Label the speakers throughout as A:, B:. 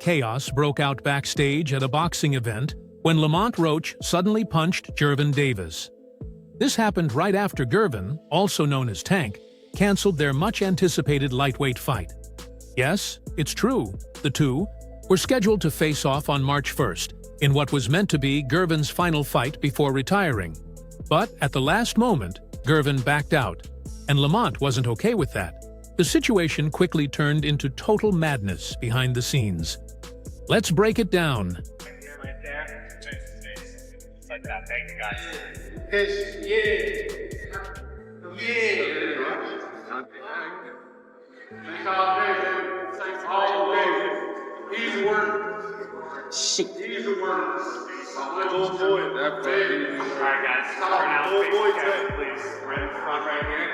A: Chaos broke out backstage at a boxing event when Lamont Roach suddenly punched Gervonta Davis. This happened right after Gervon, also known as Tank, canceled their much-anticipated lightweight fight. Yes, it's true, the two were scheduled to face off on March 1st in what was meant to be Gervon's final fight before retiring. But at the last moment, Gervon backed out, and Lamont wasn't okay with that. The situation quickly turned into total madness behind the scenes. Let's break it down.
B: Right there. Just like that. Thank you, guys.
C: He's working. Shit. He's a worker. Little boy. That baby.
B: All right, guys. Turn out please. Right in front, right here.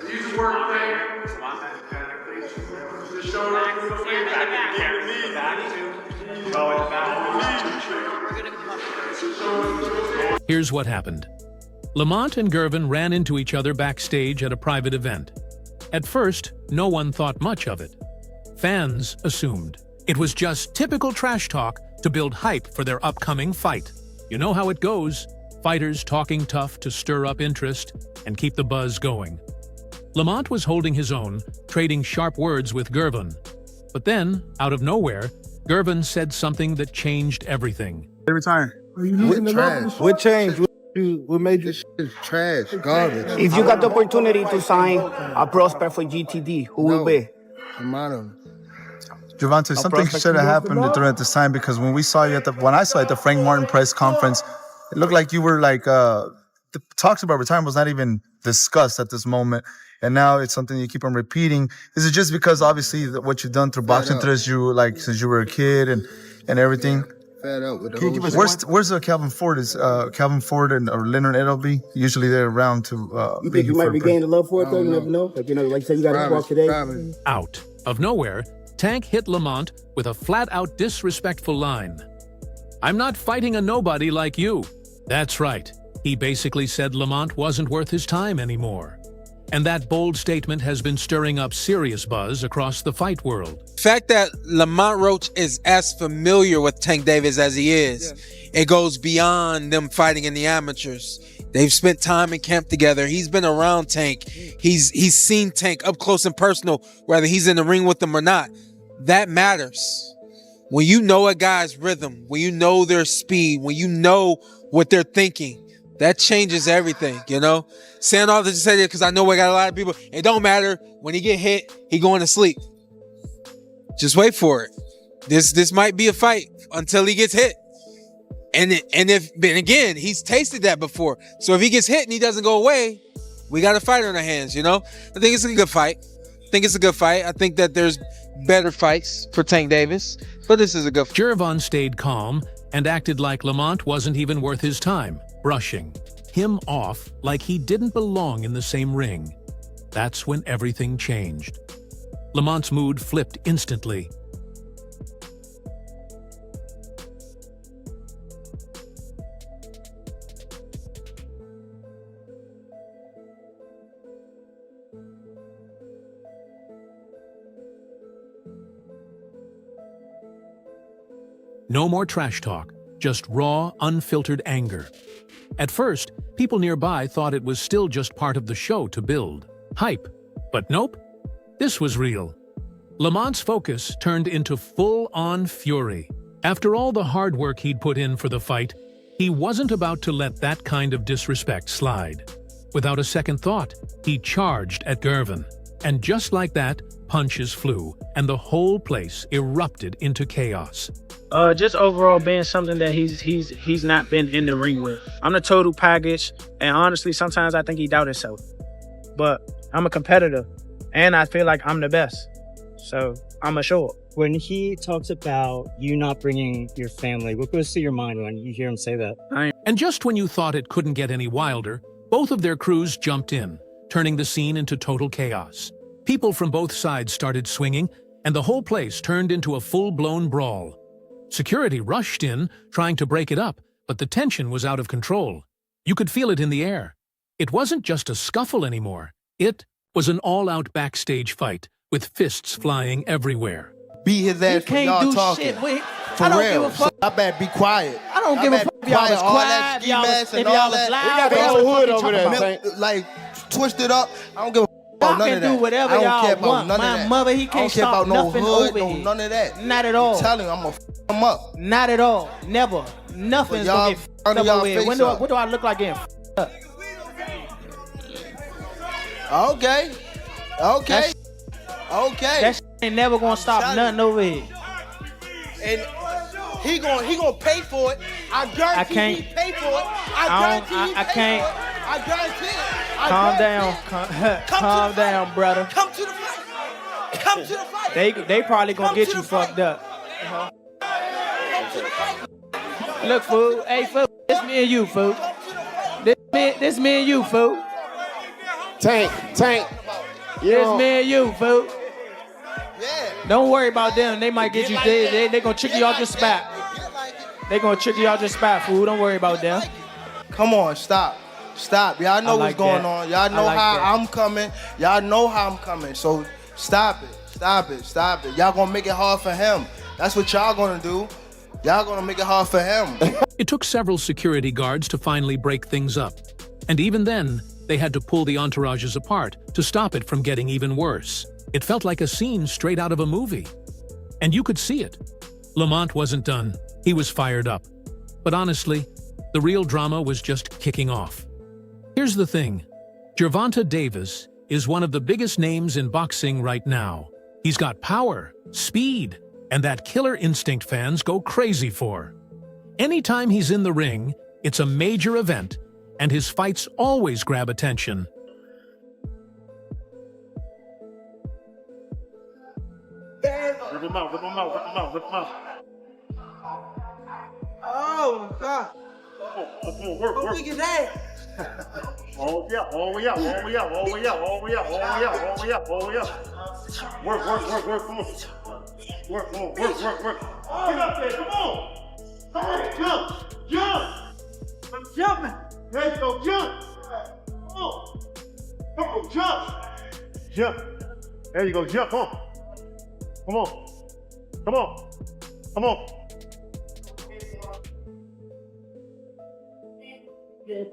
C: He's a worker.
B: Come on, please.
C: Just show up to the way back.
A: Here's what happened. Lamont and Gervon ran into each other backstage at a private event. At first, no one thought much of it. Fans assumed it was just typical trash talk to build hype for their upcoming fight. You know how it goes, fighters talking tough to stir up interest and keep the buzz going. Lamont was holding his own, trading sharp words with Gervon. But then, out of nowhere, Gervon said something that changed everything.
D: Every time.
E: What changed? What made you?
D: It's trash, garbage.
F: If you got the opportunity to sign a prospect for GTD, who will be?
D: Gervonta, something should have happened during this time, because when we saw you when I saw you at the Frank Martin press conference, it looked like you were like the talks about retirement was not even discussed at this moment, and now it's something you keep on repeating. Is it just because obviously what you've done through boxing since you were a kid and everything?
E: Fed up with the
D: Where's Calvin Ford? Is Calvin Ford or Leonard Edelby? Usually they're around to.
F: You think you might regain the love for it though? You never know. Like you said, you got to walk today.
A: Out of nowhere, Tank hit Lamont with a flat-out disrespectful line. "I'm not fighting a nobody like you." That's right. He basically said Lamont wasn't worth his time anymore. And that bold statement has been stirring up serious buzz across the fight world.
G: The fact that Lamont Roach is as familiar with Tank Davis as he is, it goes beyond them fighting in the amateurs. They've spent time in camp together. He's been around Tank. He's seen Tank up close and personal, whether he's in the ring with them or not. That matters. When you know a guy's rhythm, when you know their speed, when you know what they're thinking, that changes everything, you know? Saying all this to say that because I know we got a lot of people. It don't matter. When he get hit, he going to sleep. Just wait for it. This might be a fight until he gets hit. And again, he's tasted that before. So if he gets hit and he doesn't go away, we got a fight on our hands, you know? I think it's a good fight. I think that there's better fights for Tank Davis, but this is a good fight.
A: Gervon stayed calm and acted like Lamont wasn't even worth his time, brushing him off like he didn't belong in the same ring. That's when everything changed. Lamont's mood flipped instantly. No more trash talk, just raw, unfiltered anger. At first, people nearby thought it was still just part of the show to build hype. But nope, this was real. Lamont's focus turned into full-on fury. After all the hard work he'd put in for the fight, he wasn't about to let that kind of disrespect slide. Without a second thought, he charged at Gervon. And just like that, punches flew, and the whole place erupted into chaos.
H: Just overall being something that he's not been in the ring with. I'm the total package, and honestly, sometimes I think he doubts himself. But I'm a competitor, and I feel like I'm the best. So I'm a show up.
I: When he talks about you not bringing your family, what goes through your mind when you hear him say that?
A: And just when you thought it couldn't get any wilder, both of their crews jumped in, turning the scene into total chaos. People from both sides started swinging, and the whole place turned into a full-blown brawl. Security rushed in, trying to break it up, but the tension was out of control. You could feel it in the air. It wasn't just a scuffle anymore. It was an all-out backstage fight, with fists flying everywhere.
E: Beat his ass for y'all talking. For real. So I better be quiet.
F: I don't give a fuck if y'all was quiet, if y'all was loud.
E: They got the hood over there, like twisted up. I don't give a fuck about none of that.
F: Y'all can do whatever y'all want. My mother, he can't stop nothing over here.
E: None of that.
F: Not at all.
E: I'm telling you, I'm gonna f him up.
F: Not at all. Never. Nothing's gonna get f***ed up over here. What do I look like getting f***ed up?
E: Okay.
F: That shit ain't never gonna stop nothing over here.
E: And he gonna pay for it. I guarantee he pay for it. I guarantee it.
F: Calm down. Calm down, brother.
E: Come to the fight. Come to the fight.
F: They probably gonna get you fucked up. Look, fool. Hey, fool. This me and you, fool. This me and you, fool.
E: Tank.
F: This me and you, fool.
E: Yeah.
F: Don't worry about them. They might get you. They gonna trick you off your spot. They gonna trick you off your spot, fool. Don't worry about them.
E: Come on, stop. Y'all know what's going on. Y'all know how I'm coming. Y'all know how I'm coming. So stop it. Y'all gonna make it hard for him. That's what y'all gonna do. Y'all gonna make it hard for him.
A: It took several security guards to finally break things up. And even then, they had to pull the entourages apart to stop it from getting even worse. It felt like a scene straight out of a movie. And you could see it. Lamont wasn't done. He was fired up. But honestly, the real drama was just kicking off. Here's the thing. Gervonta Davis is one of the biggest names in boxing right now. He's got power, speed, and that killer instinct fans go crazy for. Anytime he's in the ring, it's a major event, and his fights always grab attention.
C: Rip him out.
E: Oh God.
C: Come on, work.
E: Look at that.
C: All the way up. Work. Come on. Work. Get up there, come on, jump. I'm jumping. There you go, jump. Come on, jump. There you go, jump, come on. Come on.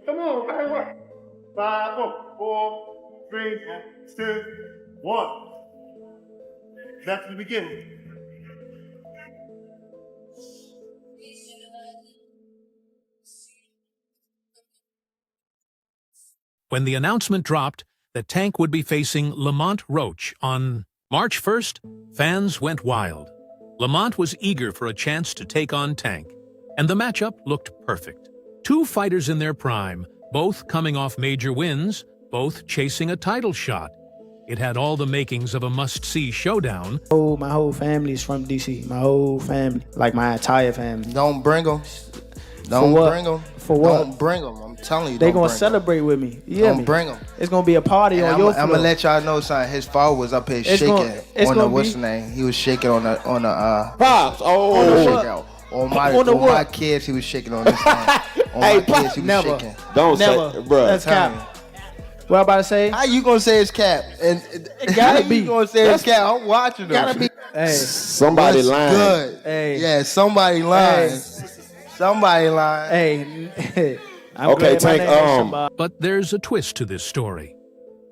C: Come on, right. 5, 4, 3, 2, 1. Back to the beginning.
A: When the announcement dropped that Tank would be facing Lamont Roach on March 1st, fans went wild. Lamont was eager for a chance to take on Tank, and the matchup looked perfect. Two fighters in their prime, both coming off major wins, both chasing a title shot. It had all the makings of a must-see showdown.
H: My whole family's from DC. My whole family, like my entire family.
E: Don't bring them.
H: For what?
E: Don't bring them. I'm telling you.
H: They gonna celebrate with me.
E: Don't bring them.
H: It's gonna be a party on your floor.
E: I'm gonna let y'all know something. His father was up here shaking on the what's the name? He was shaking on the
J: Pops.
E: On my kids, he was shaking on this thing. On my kids, he was shaking.
J: Don't
H: Never.
J: say, bro.
H: That's cap. What I'm about to say?
E: How you gonna say it's cap? And
H: it gotta be.
E: You gonna say it's cap? I'm watching them.
H: Gotta be. Hey,
J: somebody lying.
E: Good.
H: Hey.
E: Yeah, somebody lying.
H: Hey.
E: Somebody lying.
H: Hey.
J: Okay, Tank.
A: But there's a twist to this story.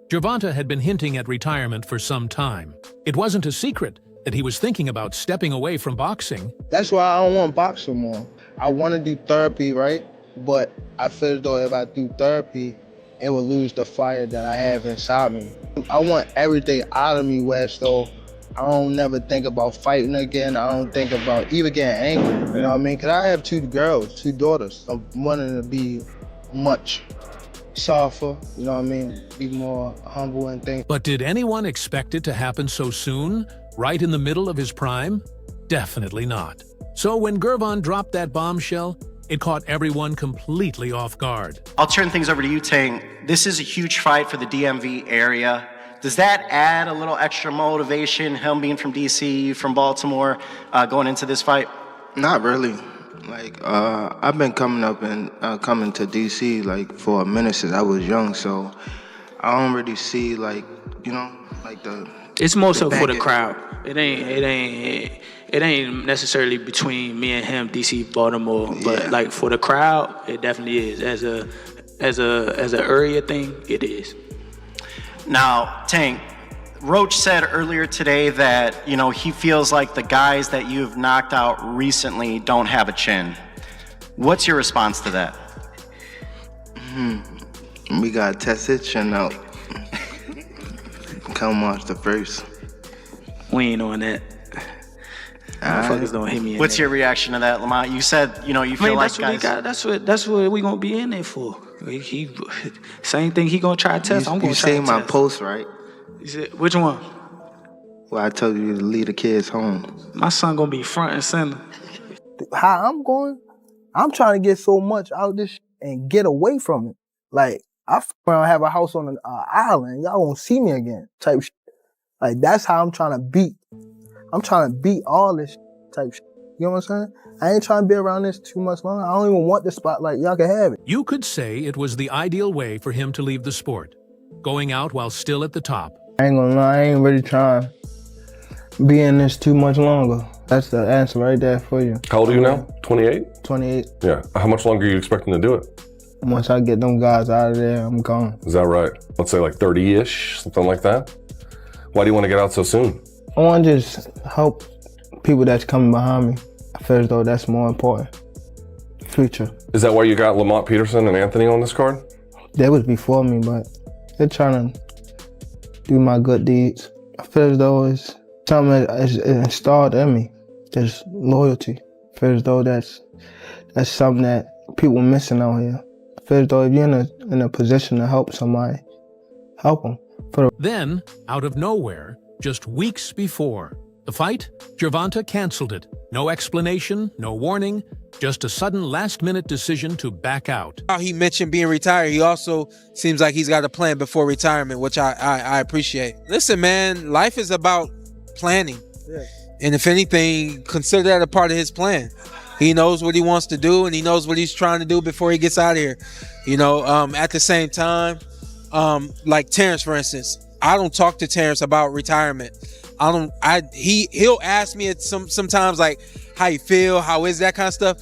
A: Gervonta had been hinting at retirement for some time. It wasn't a secret that he was thinking about stepping away from boxing.
E: That's why I don't want to box no more. I want to do therapy, right? But I feel as though if I do therapy, it will lose the fire that I have inside me. I want everything out of me, West, so I don't never think about fighting again. I don't think about even getting angry, you know what I mean? Because I have 2 girls, 2 daughters. I'm wanting to be much softer, you know what I mean? Be more humble and things.
A: But did anyone expect it to happen so soon, right in the middle of his prime? Definitely not. So when Gervon dropped that bombshell, it caught everyone completely off guard.
K: I'll turn things over to you, Tank. This is a huge fight for the DMV area. Does that add a little extra motivation, him being from DC, from Baltimore, going into this fight?
E: Not really. Like, I've been coming up and coming to DC like for a minute since I was young, so I don't really see like, you know, like the.
H: It's more so for the
E: back-
H: crowd. It ain't necessarily between me and him, DC, Baltimore, but like for the crowd, it definitely is. As a area thing, it is.
K: Now, Tank, Roach said earlier today that, you know, he feels like the guys that you've knocked out recently don't have a chin. What's your response to that?
E: We gotta test his chin out. Come watch the first.
H: We ain't on that. Motherfuckers don't hit me in
K: What's
H: there.
K: your reaction to that, Lamont? You said, you know, you feel like guys...
H: That's what we gonna be in there for. He same thing he gonna try to test. I'm gonna try to
E: You
H: test.
E: seen my post, right?
H: You said, which one?
E: Well, I told you to leave the kids home.
H: My son gonna be front and center.
L: How I'm going, I'm trying to get so much out of this and get away from it. Like, I have a house on an island. Y'all won't see me again type shit. Like, that's how I'm trying to beat. I'm trying to beat all this type shit. You know what I'm saying? I ain't trying to be around this too much longer. I don't even want the spotlight. Y'all can have it.
A: You could say it was the ideal way for him to leave the sport, going out while still at the top.
L: I ain't gonna lie, I ain't really trying to be in this too much longer. That's the answer right there for you.
M: How old are you now? 28?
L: 28.
M: Yeah. How much longer are you expecting to do it?
L: Once I get them guys out of there, I'm gone.
M: Is that right? Let's say like 30-ish, something like that? Why do you want to get out so soon?
L: I want to just help people that's coming behind me. I feel as though that's more important. Future.
M: Is that why you got Lamont Peterson and Anthony on this card?
L: They was before me, but they're trying to do my good deeds. I feel as though it's something that's installed in me. There's loyalty. I feel as though that's something that people missing out here. I feel as though if you're in a position to help somebody, help them.
A: Then, out of nowhere, just weeks before the fight, Gervonta canceled it. No explanation, no warning, just a sudden last-minute decision to back out.
G: How he mentioned being retired, he also seems like he's got a plan before retirement, which I appreciate. Listen, man, life is about planning.
L: Yeah.
G: And if anything, consider that a part of his plan. He knows what he wants to do, and he knows what he's trying to do before he gets out of here. You know, at the same time, like Terrence, for instance, I don't talk to Terrence about retirement. He'll ask me sometimes like how you feel, how is that kind of stuff.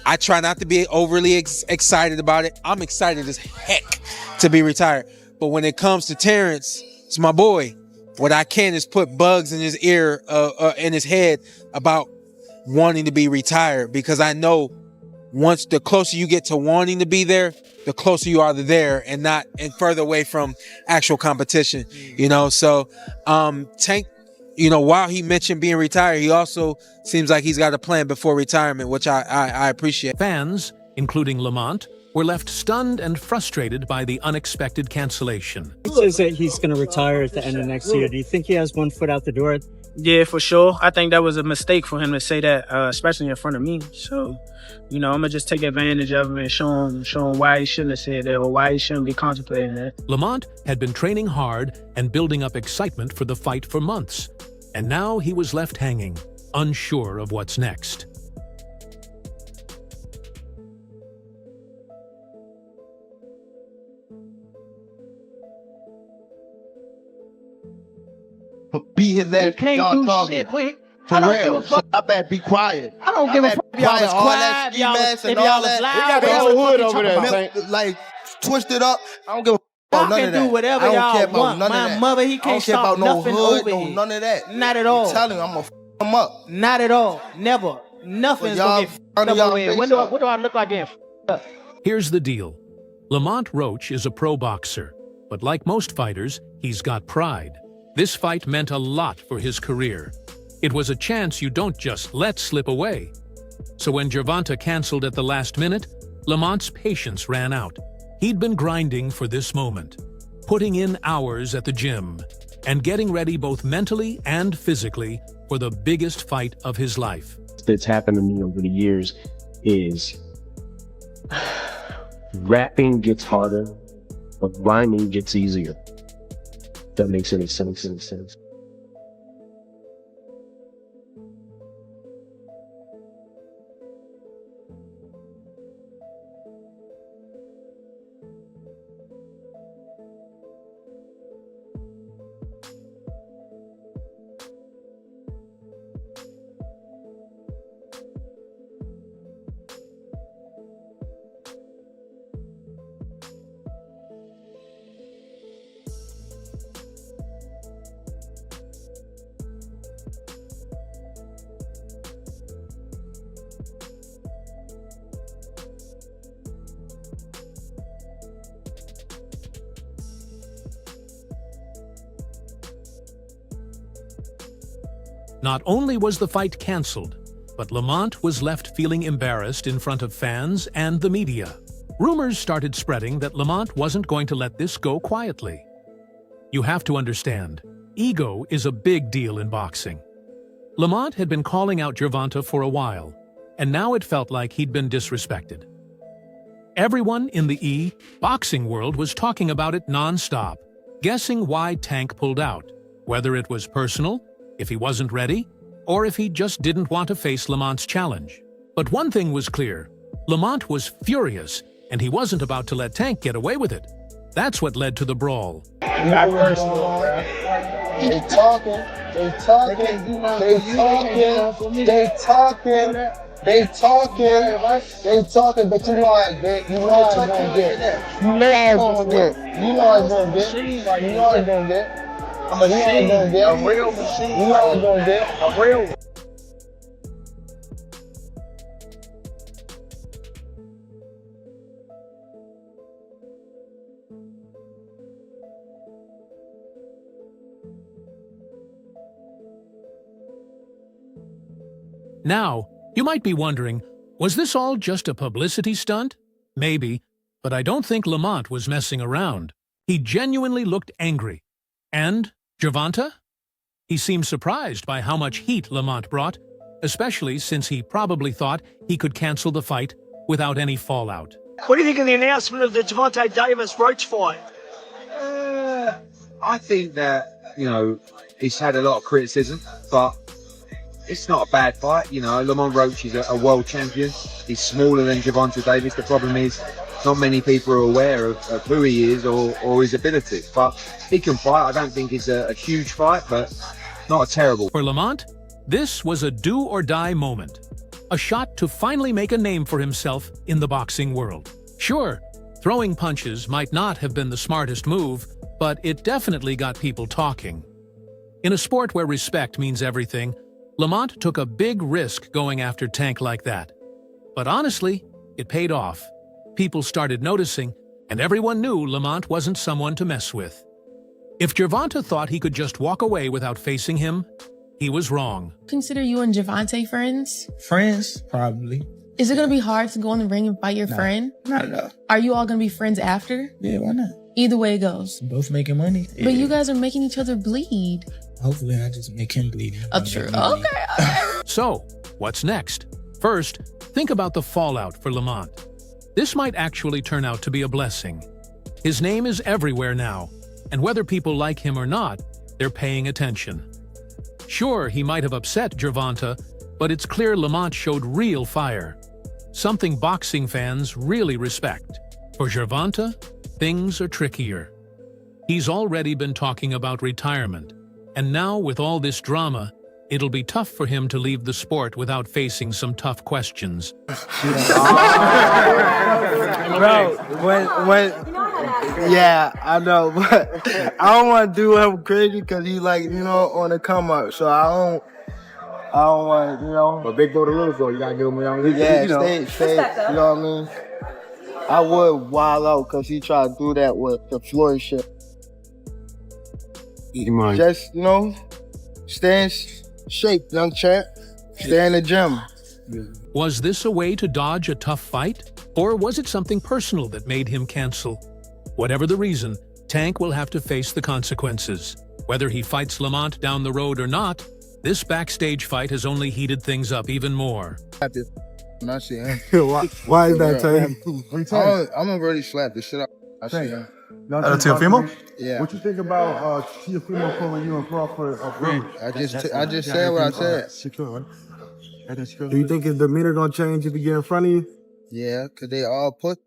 G: I try not to be overly excited about it. I'm excited as heck to be retired. But when it comes to Terrence, it's my boy. What I can is put bugs in his ear, in his head about wanting to be retired, because I know once the closer you get to wanting to be there, the closer you are to there and further away from actual competition, you know? So, Tank, you know, while he mentioned being retired, he also seems like he's got a plan before retirement, which I appreciate.
A: Fans, including Lamont, were left stunned and frustrated by the unexpected cancellation.
I: He says that he's going to retire at the end of next year. Do you think he has one foot out the door?
H: Yeah, for sure. I think that was a mistake for him to say that, especially in front of me. So, you know, I'm going to just take advantage of him and show him why he shouldn't have said that or why he shouldn't be contemplating that.
A: Lamont had been training hard and building up excitement for the fight for months. And now he was left hanging, unsure of what's next.
C: Beat his ass.
L: Can't do shit,
C: quick. For real. I better be quiet.
L: I don't give a fuck if y'all was quiet, if y'all was loud.
C: We got the whole hood over there, Tank.
L: Like, twisted up. I don't give a fuck about none of that.
H: Y'all can do whatever y'all want. My mother, he can't stop nothing over here.
L: None of that.
H: Not at all.
L: I'm telling you, I'm gonna fuck him up.
H: Not at all. Never. Nothing's gonna get f***ed up over here. What do I look like getting f***ed up?
A: Here's the deal. Lamont Roach is a pro boxer, but like most fighters, he's got pride. This fight meant a lot for his career. It was a chance you don't just let slip away. So when Gervonta canceled at the last minute, Lamont's patience ran out. He'd been grinding for this moment, putting in hours at the gym, and getting ready both mentally and physically for the biggest fight of his life.
N: That's happened to me over the years is rapping gets harder, but rhyming gets easier. That makes any sense.
A: Not only was the fight cancelled, but Lamont was left feeling embarrassed in front of fans and the media. Rumors started spreading that Lamont wasn't going to let this go quietly. You have to understand, ego is a big deal in boxing. Lamont had been calling out Gervonta for a while, and now it felt like he'd been disrespected. Everyone in the boxing world was talking about it non-stop, guessing why Tank pulled out, whether it was personal, if he wasn't ready, or if he just didn't want to face Lamont's challenge. But one thing was clear, Lamont was furious, and he wasn't about to let Tank get away with it. That's what led to the brawl.
E: Not personal, bro. They talking, but you know how it's gonna get. You know how it's gonna get. A real machine. You know how it's gonna get. A real.
A: Now, you might be wondering, was this all just a publicity stunt? Maybe, but I don't think Lamont was messing around. He genuinely looked angry. And Gervonta? He seemed surprised by how much heat Lamont brought, especially since he probably thought he could cancel the fight without any fallout.
O: What do you think of the announcement of the Gervonta Davis Roach fight?
P: I think that, he's had a lot of criticism, but it's not a bad fight. Lamont Roach is a world champion. He's smaller than Gervonta Davis. The problem is not many people are aware of who he is or his ability. But he can fight. I don't think it's a huge fight, but not a terrible.
A: For Lamont, this was a do-or-die moment. A shot to finally make a name for himself in the boxing world. Sure, throwing punches might not have been the smartest move, but it definitely got people talking. In a sport where respect means everything, Lamont took a big risk going after Tank like that. But honestly, it paid off. People started noticing, and everyone knew Lamont wasn't someone to mess with. If Gervonta thought he could just walk away without facing him, he was wrong.
Q: Consider you and Gervonta friends?
R: Friends? Probably.
Q: Is it going to be hard to go in the ring and fight your friend?
R: Not at all.
Q: Are you all going to be friends after?
R: Yeah, why not?
Q: Either way it goes.
R: Both making money. Yeah.
Q: But you guys are making each other bleed.
R: Hopefully I just make him bleed.
Q: Oh, true. Okay.
A: So, what's next? First, think about the fallout for Lamont. This might actually turn out to be a blessing. His name is everywhere now, and whether people like him or not, they're paying attention. Sure, he might have upset Gervonta, but it's clear Lamont showed real fire. Something boxing fans really respect. For Gervonta, things are trickier. He's already been talking about retirement, and now with all this drama, it'll be tough for him to leave the sport without facing some tough questions.
L: Bro, yeah, I know, but I don't want to do him crazy because he's on the come up, so I don't want,
J: But big boy to little boy, you gotta give him a young.
L: stay, you know what I mean? I would wild out because he tried to do that with the Floyd shit. Just, stay in shape, young champ. Stay in the gym.
A: Was this a way to dodge a tough fight? Or was it something personal that made him cancel? Whatever the reason, Tank will have to face the consequences. Whether he fights Lamont down the road or not, this backstage fight has only heated things up even more.
L: When I see him.
J: Why is that, Tank?
L: I'm gonna really slap the shit out. I see him.
D: Teofimo?
E: Yeah.
J: What you think about Teofimo calling you and Crawford a friend?
E: I just said what I said.
J: Do you think his demeanor gonna change if he get in front of you?
E: Yeah, cause they all put.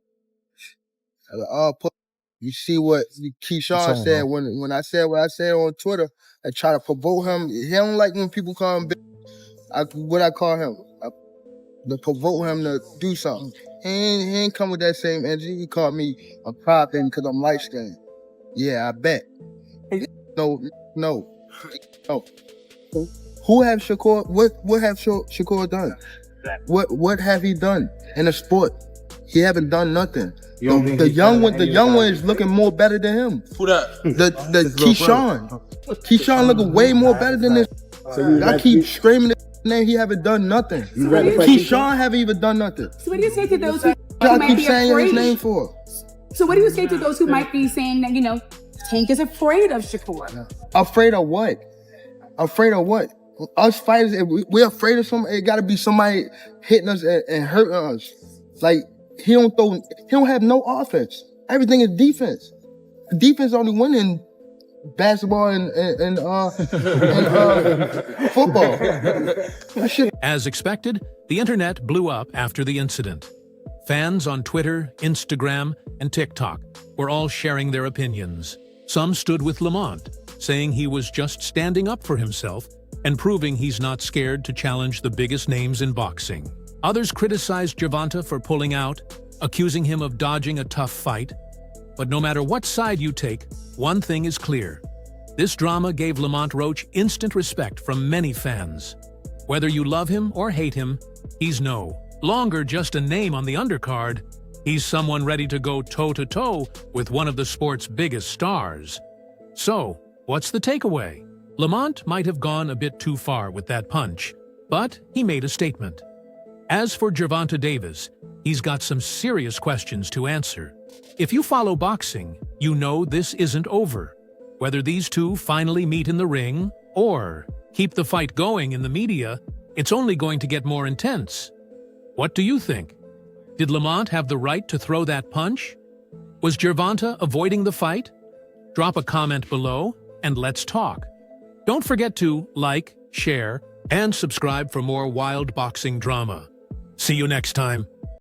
E: You see what Keyshawn said when I said what I said on Twitter. I try to provoke him. He don't like when people call him. What I call him. To provoke him to do something. He ain't come with that same energy. He called me a prop because I'm light skinned. Yeah, I bet. No. Who have Shakur? What have Shakur done? What have he done in the sport? He haven't done nothing. The young one is looking more better than him.
G: Who that?
E: The Keyshawn. Keyshawn looking way more better than this. I keep screaming his name. He haven't done nothing. Keyshawn haven't even done nothing.
S: So what do you say to those who
E: Y'all
S: might
E: keep
S: be
E: saying his
S: afraid?
E: name for?
S: So what do you say to those who might be saying that, Tank is afraid of Shakur?
E: Afraid of what? Afraid of what? Us fighters, if we're afraid of somebody. It gotta be somebody hitting us and hurting us. Like he don't have no offense. Everything is defense. Defense only win in basketball and football.
A: As expected, the internet blew up after the incident. Fans on Twitter, Instagram, and TikTok were all sharing their opinions. Some stood with Lamont, saying he was just standing up for himself and proving he's not scared to challenge the biggest names in boxing. Others criticized Gervonta for pulling out, accusing him of dodging a tough fight. But no matter what side you take, one thing is clear. This drama gave Lamont Roach instant respect from many fans. Whether you love him or hate him, he's no longer just a name on the undercard. He's someone ready to go toe-to-toe with one of the sport's biggest stars. So, what's the takeaway? Lamont might have gone a bit too far with that punch, but he made a statement. As for Gervonta Davis, he's got some serious questions to answer. If you follow boxing, you know this isn't over. Whether these two finally meet in the ring or keep the fight going in the media, it's only going to get more intense. What do you think? Did Lamont have the right to throw that punch? Was Gervonta avoiding the fight? Drop a comment below and let's talk. Don't forget to like, share, and subscribe for more wild boxing drama. See you next time.